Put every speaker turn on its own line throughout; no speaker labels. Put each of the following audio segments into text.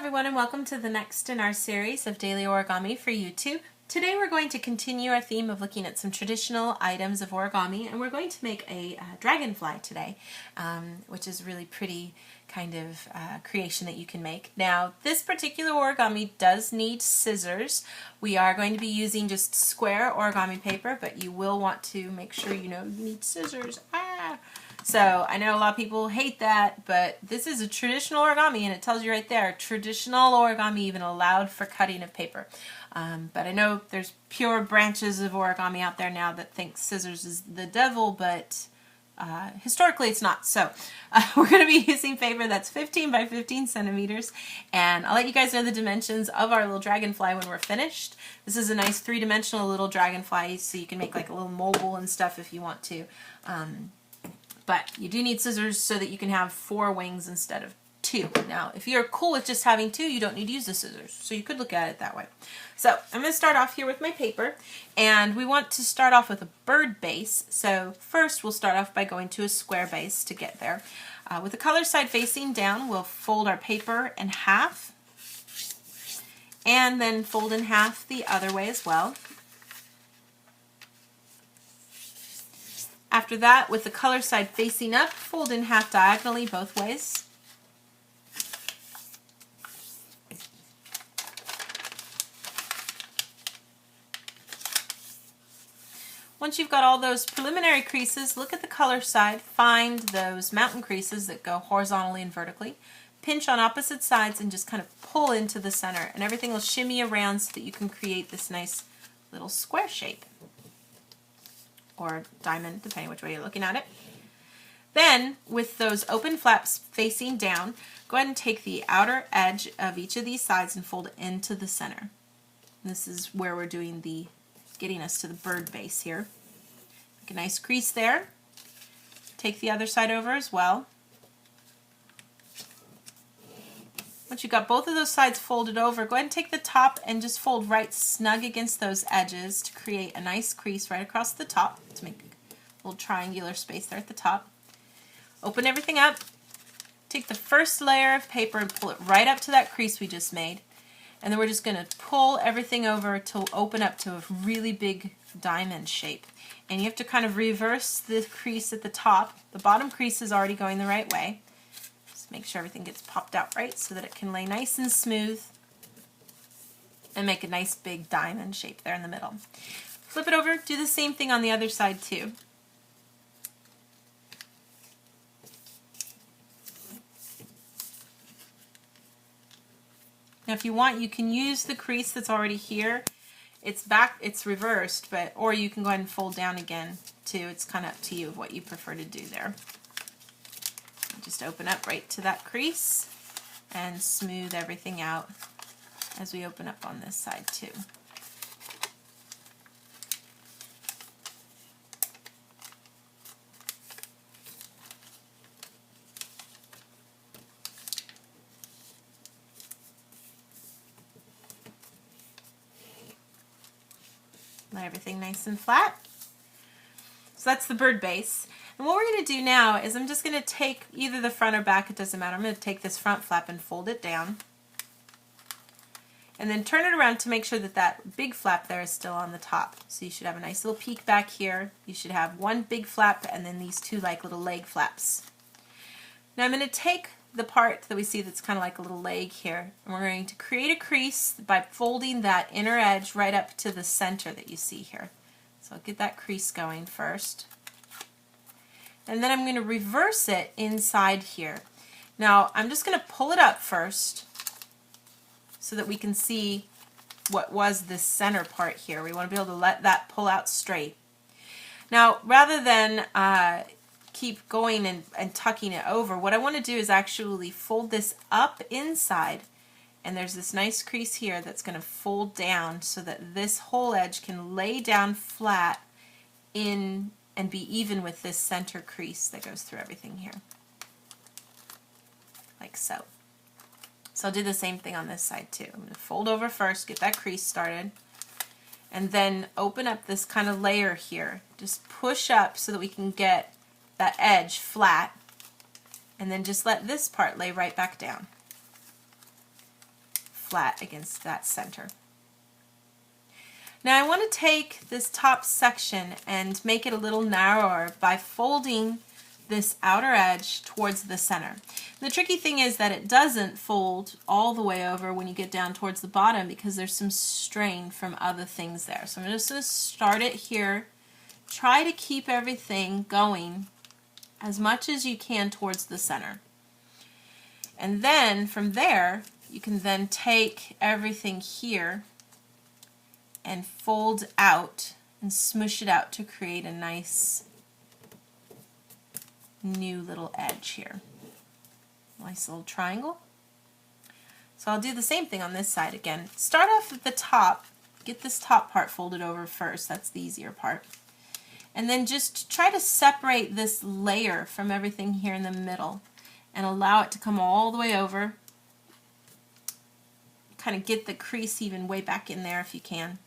everyone, and welcome to the next in our series of daily origami for YouTube. Today we're going to continue our theme of looking at some traditional items of origami, and we're going to make a dragonfly today, which is a really pretty kind of creation that you can make. Now, this particular origami does need scissors. We are going to be using just square origami paper, but you will want to make sure you know you need scissors. So I know a lot of people hate that, but this is a traditional origami, and it tells you right there, traditional origami even allowed for cutting of paper. But I know there's pure branches of origami out there now that think scissors is the devil, but historically it's not. So we're going to be using paper that's 15 by 15 centimeters, and I'll let you guys know the dimensions of our little dragonfly when we're finished. This is a nice three-dimensional little dragonfly, so you can make like a little mobile and stuff if you want to. But you do need scissors so that you can have 4 wings instead of 2. Now, if you're cool with just having 2, you don't need to use the scissors. So you could look at it that way. So I'm going to start off here with my paper. And we want to start off with a bird base. So first we'll start off by going to a square base to get there. With the color side facing down, we'll fold our paper in half. And then fold in half the other way as well. After that, with the color side facing up, fold in half diagonally both ways. Once you've got all those preliminary creases, look at the color side, find those mountain creases that go horizontally and vertically, pinch on opposite sides and just kind of pull into the center, and everything will shimmy around so that you can create this nice little square shape. Or diamond, depending which way you're looking at it. Then, with those open flaps facing down, go ahead and take the outer edge of each of these sides and fold it into the center. And this is where we're doing the, getting us to the bird base here. Make a nice crease there. Take the other side over as well. Once you've got both of those sides folded over, go ahead and take the top and just fold right snug against those edges to create a nice crease right across the top to make a little triangular space there at the top. Open everything up. Take the first layer of paper and pull it right up to that crease we just made. And then we're just going to pull everything over to open up to a really big diamond shape. And you have to kind of reverse the crease at the top. The bottom crease is already going the right way. Make sure everything gets popped out right so that it can lay nice and smooth and make a nice big diamond shape there in the middle. Flip it over, do the same thing on the other side too. Now if you want, you can use the crease that's already here. It's reversed, or you can go ahead and fold down again too. It's kind of up to you what you prefer to do there. Just open up right to that crease and smooth everything out as we open up on this side too. Lay everything nice and flat. So that's the bird base. And what we're going to do now is I'm just going to take either the front or back, it doesn't matter. I'm going to take this front flap and fold it down. And then turn it around to make sure that that big flap there is still on the top. So you should have a nice little peak back here. You should have one big flap and then these 2 like little leg flaps. Now I'm going to take the part that we see that's kind of like a little leg here, and we're going to create a crease by folding that inner edge right up to the center that you see here. So I'll get that crease going first. And then I'm going to reverse it inside here. Now I'm just going to pull it up first so that we can see what was this center part here. We want to be able to let that pull out straight. Now rather than keep going and tucking it over, what I want to do is actually fold this up inside, and there's this nice crease here that's going to fold down so that this whole edge can lay down flat in and be even with this center crease that goes through everything here, like so. So I'll do the same thing on this side too. I'm going to fold over first, get that crease started, and then open up this kind of layer here. Just push up so that we can get that edge flat, and then just let this part lay right back down. flat against that center. Now I want to take this top section and make it a little narrower by folding this outer edge towards the center. The tricky thing is that it doesn't fold all the way over when you get down towards the bottom because there's some strain from other things there. So I'm just going to start it here. Try to keep everything going as much as you can towards the center. And then from there, you can then take everything here and fold out and smoosh it out to create a nice new little edge here. Nice little triangle. So I'll do the same thing on this side again. Start off at the top. Get this top part folded over first. That's the easier part. And then just try to separate this layer from everything here in the middle and allow it to come all the way over. Kind of get the crease even way back in there if you can.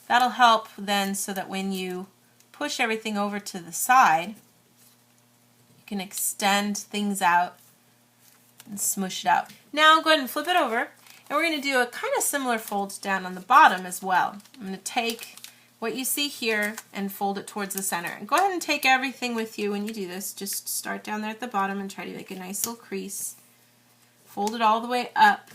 That'll help then so that when you push everything over to the side, you can extend things out and smoosh it out. Now go ahead and flip it over, and we're going to do a kind of similar fold down on the bottom as well. I'm going to take what you see here and fold it towards the center. And go ahead and take everything with you when you do this. Just start down there at the bottom and try to make a nice little crease. Fold it all the way up.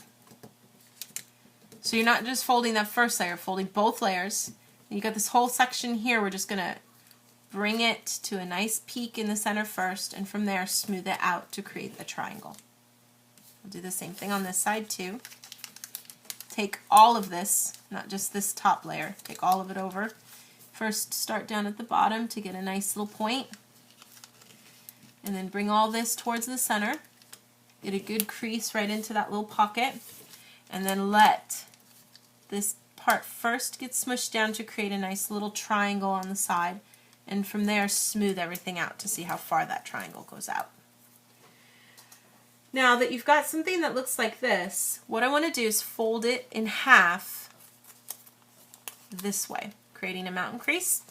So you're not just folding that first layer, folding both layers. And you got this whole section here. We're just going to bring it to a nice peak in the center first, and from there smooth it out to create a triangle. We'll do the same thing on this side too. Take all of this, not just this top layer, take all of it over. First start down at the bottom to get a nice little point, and then bring all this towards the center. Get a good crease right into that little pocket, and then let this part first get smushed down to create a nice little triangle on the side, and from there smooth everything out to see how far that triangle goes out. Now that you've got something that looks like this, what I want to do is fold it in half this way, creating a mountain crease.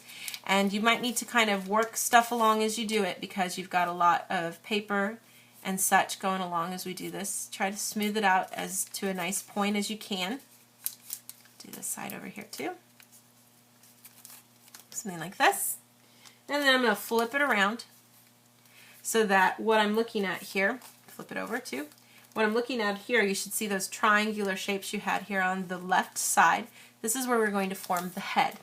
And you might need to kind of work stuff along as you do it because you've got a lot of paper and such going along as we do this. Try to smooth it out as to a nice point as you can. Do this side over here too. Something like this. And then I'm going to flip it around so that what I'm looking at here, flip it over too, what I'm looking at here, you should see those triangular shapes you had here on the left side. This is where we're going to form the head.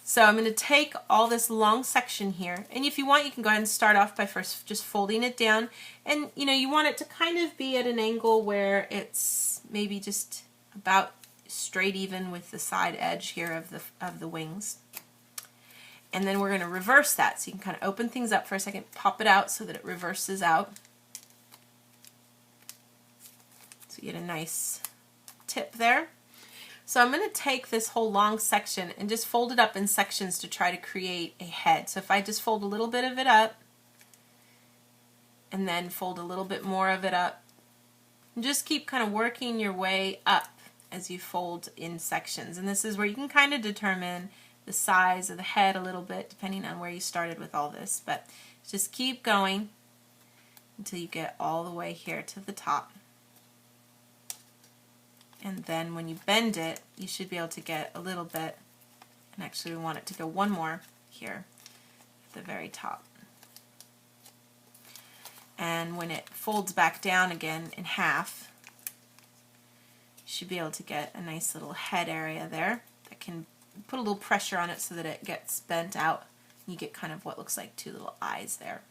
So I'm going to take all this long section here, and if you want you can go ahead and start off by first just folding it down, and you want it to kind of be at an angle where it's maybe just about straight even with the side edge here of the wings. And then we're going to reverse that. So you can kind of open things up for a second, pop it out so that it reverses out. So you get a nice tip there. So I'm going to take this whole long section and just fold it up in sections to try to create a head. So if I just fold a little bit of it up and then fold a little bit more of it up, and just keep kind of working your way up as you fold in sections. And this is where you can kind of determine the size of the head a little bit depending on where you started with all this, but just keep going until you get all the way here to the top. And then when you bend it, you should be able to get a little bit, and actually we want it to go one more here at the very top. And when it folds back down again in half, you should be able to get a nice little head area there that can put a little pressure on it so that it gets bent out. You get kind of what looks like two little eyes there.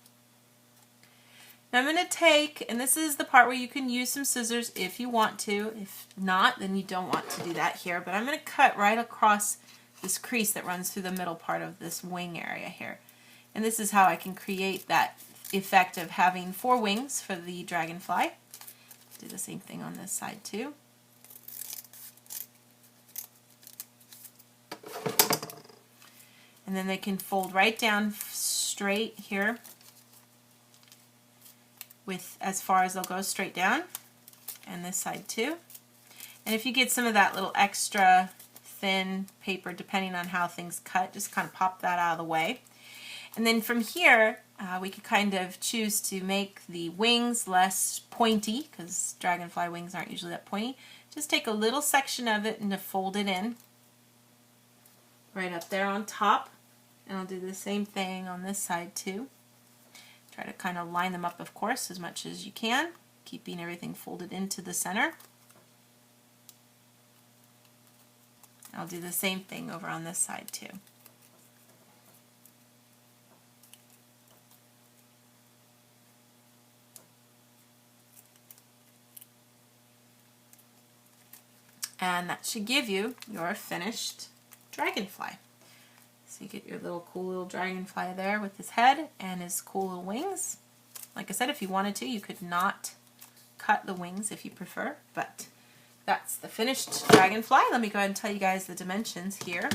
Now I'm going to take, and this is the part where you can use some scissors if you want to. If not, then you don't want to do that here. But I'm going to cut right across this crease that runs through the middle part of this wing area here. And this is how I can create that effect of having 4 wings for the dragonfly. Do the same thing on this side too. And then they can fold right down straight here with as far as they'll go straight down, and this side too. And if you get some of that little extra thin paper, depending on how things cut, just kind of pop that out of the way. And then from here, We could kind of choose to make the wings less pointy, because dragonfly wings aren't usually that pointy. Just take a little section of it and fold it in right up there on top. And I'll do the same thing on this side too. Try to kind of line them up, of course, as much as you can, keeping everything folded into the center. I'll do the same thing over on this side too. And that should give you your finished dragonfly. So you get your little cool little dragonfly there with his head and his cool little wings. Like I said, if you wanted to, you could not cut the wings if you prefer, but that's the finished dragonfly. Let me go ahead and tell you guys the dimensions here.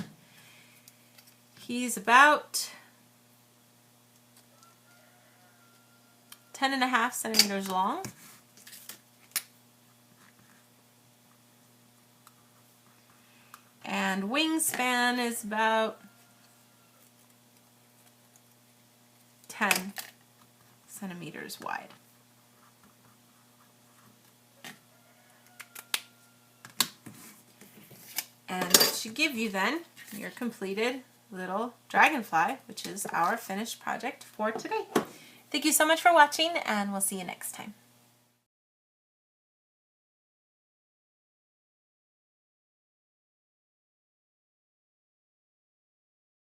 He's about 10.5 centimeters long. And wingspan is about 10 centimeters wide. And that should give you then your completed little dragonfly, which is our finished project for today. Thank you so much for watching, and we'll see you next time.